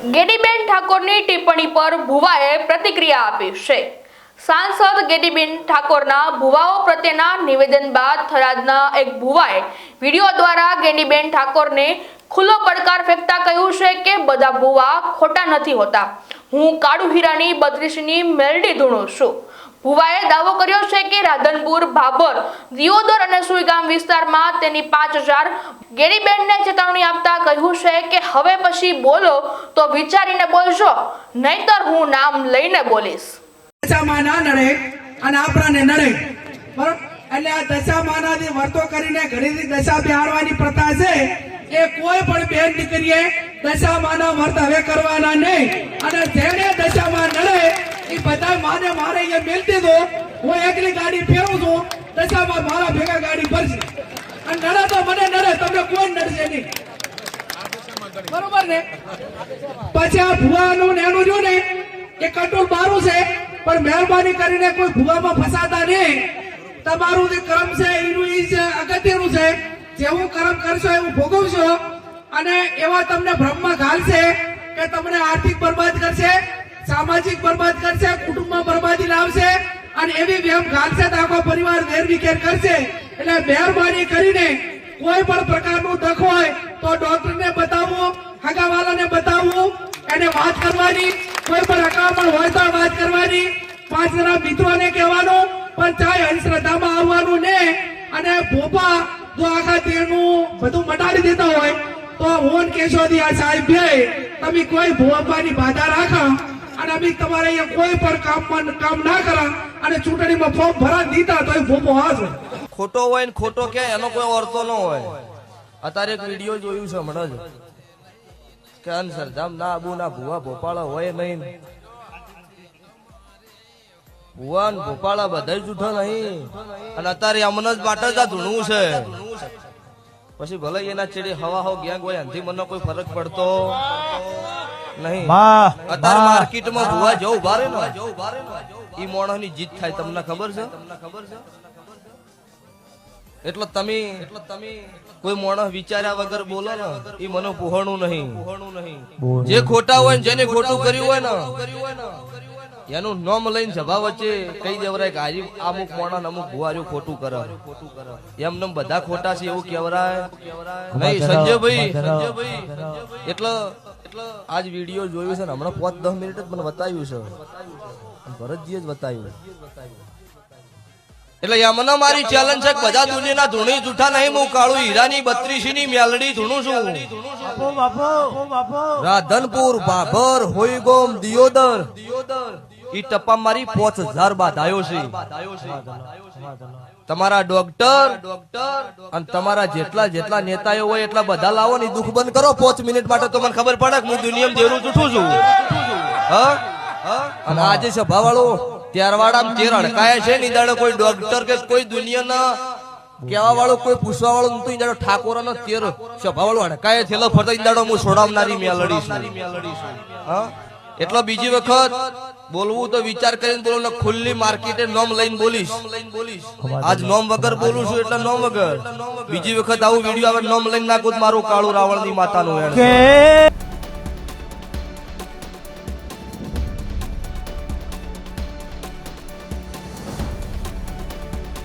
ગેડીબેન ઠાકોરની ટિપ્પણી પર ભુવાએ પ્રતિક્રિયા આપી છે। सांसद गेडीबेन ठाकोरना भुवाओ प्रत्येना निवेदन बाद थरादना एक भुवाए वीडियो द्वारा गेडीबेन ठाकोरने खुल्लो પડકાર ફેંકતા કહ્યું છે કે બધા ભુવા ખોટા નથી હોતા। હું કાળુ હીરાની 32ની મેલડી ધૂણું છું। ભુવાએ દાવો કર્યો છે કે રાધનપુર, ભાભર, દિયોદર અને સુઈગામ વિસ્તારમાં તેની 5000 ગેડીબેનને ચેતવણી આપતા કહ્યું છે કે હવે પછી બોલો તો વિચારીને બોલજો, નહીતર હું નામ લઈને બોલીશ। દશામાના નડે અને આપણાને નડે બરોબર। એટલે આ દશામાનાથી વર્તો કરીને ઘડીથી દશા બેહાડવાની પ્રથા છે એ કોઈ પણ બેન દીકરીએ દશામાના વર્ત હવે કરવાના નહીં। અને જેને દશામાં નડે એ બધા માને મારે એ મેલતી દો। હું એકલી ગાડી ફેરવું છું, દશામાં મારા ભેગા ગાડી ભરશે અને નડે તો મને નડે, તમને કોઈ નડશે નહીં, બરોબર ને। પછી આ ભુવાનું ને એનું જો ને એ કંટ્રોલ મારું છે, પણ મહેરબાની કરીને કોઈ ભુવામાં ફસાતા નહીં। તમારું જે કર્મ છે એનું એ છે અગત્યનું છે, જેવું કર્મ કરશો એવું ભોગવશો। અને એવા તમને ભ્રમમાં ઘાલશે કે તમને આર્થિક બરબાદ કરશે, સામાજિક બરબાદ કરશે, કુટુંબમાં બરબાદી લાવશે અને એવી વેમ ઘાલશે તો આખો પરિવાર વેરવિખેર કરશે। એટલે મહેરબાની કરીને કોઈ પણ પ્રકારનું દખ હોય તો ડોક્ટરને બતાવવું, હગાવાલાને બતાવવું, એને વાત કરવાની, કોઈ પણ અકામણ હોય તો વાત કરવાની, 5 જણા મિત્રોને કહેવાનું, પણ ચાહે અંધશ્રદ્ધામાં આવવાનું ને। અને ભોપા જો આખા તેનું બધું મટાડી દેતા હોય તો હું કેશોદી આ સાહેબ બે તમે કોઈ ભોપાની બાધા રાખો અને અમે તમારે અહીંયા કોઈ પણ કામ ના કરા અને ચૂંટણીમાં ફોર્મ ભરા દીધા તો ભોપો હાજો ખોટો હોય ને ખોટો કે એનો કોઈ અર્થ ન હોય। અત્યારે એક વિડીયો જોયું છે હમણાં જ કે અંધશ્રદ્ધામ ના આબુ ના ભુવા ભોપાળા હોય નહીં, ભુવા ને ભોપાળા બધા જૂઠા નહીં। અને અત્યારે અમને જ માટે જ આ ધૂણવું છે, પછી ભલે એના ચેડી હવા હો ગેંગ હોય એનાથી મને કોઈ ફરક પડતો નહીં। અત્યારે માર્કેટમાં ભુવા જો ઉભા રહે ને ઈ મોણસ ની જીત થાય, તમને ખબર છે? એટલે તમે કોઈ માણસ વિચાર્યા વગર બોલો ને એ મને પોહણું નહીં। જે ખોટા હોય જેને ખોટું કર્યું હોય ને એનું નામ લઈને સભા વચ્ચે કહી દેવરાય કે આજે અમુક માણસ અમુક ભુવાર્યું ખોટું કરે, એમને બધા ખોટા છે એવું કહેવરાય નહીં। સંજયભાઈ એટલે આજ વિડીયો જોયું છે ને હમણાં 5-10 મિનિટ જ મને બતાવ્યું છે, ભરતજીએ જ બતાવ્યું। એટલે એમને મારી ચેલેન્જ છે કે બધા દુનિયાના ધૂણી જૂઠા નહીં। હું કાળુ હીરાની 32ની મેલડી ધૂણું છું। રાધનપુર, ભાભર, હોઈગોમ, દિયોદર ઈ ટપ્પા મારી 5000 બાધાયો છે। તમારા ડોક્ટર અને તમારા જેટલા નેતાઓ હોય એટલા બધા લાવો ને દુઃખ બંધ કરો 5 મિનિટ માટે, તો મને ખબર પડે કે હું દુનિયામાં દેરું જૂઠું છું। અને આજે સભા વાળો ત્યારવાડા તેર અડકાયા છે ને દાડો કોઈ ડોક્ટર કે કોઈ દુનિયાના કેવા વાળો કોઈ પૂછવા વાળો નતું। દાડો ઠાકોર નો તેર સભા વાળો અડકાય થયેલો ફરતા દાડો હું છોડાવનારી મેલડી છું। એટલે બીજી વખત બોલવું તો વિચાર કરીને બોલો ને, ખુલ્લી માર્કેટે નોમ લઈને બોલીશ। આજ નોમ વગર બોલું છું એટલે નોમ વગર, બીજી વખત આવું વિડીયો આવે નોમ લઈને નાખું મારું કાળુ રાવણ ની માતાનું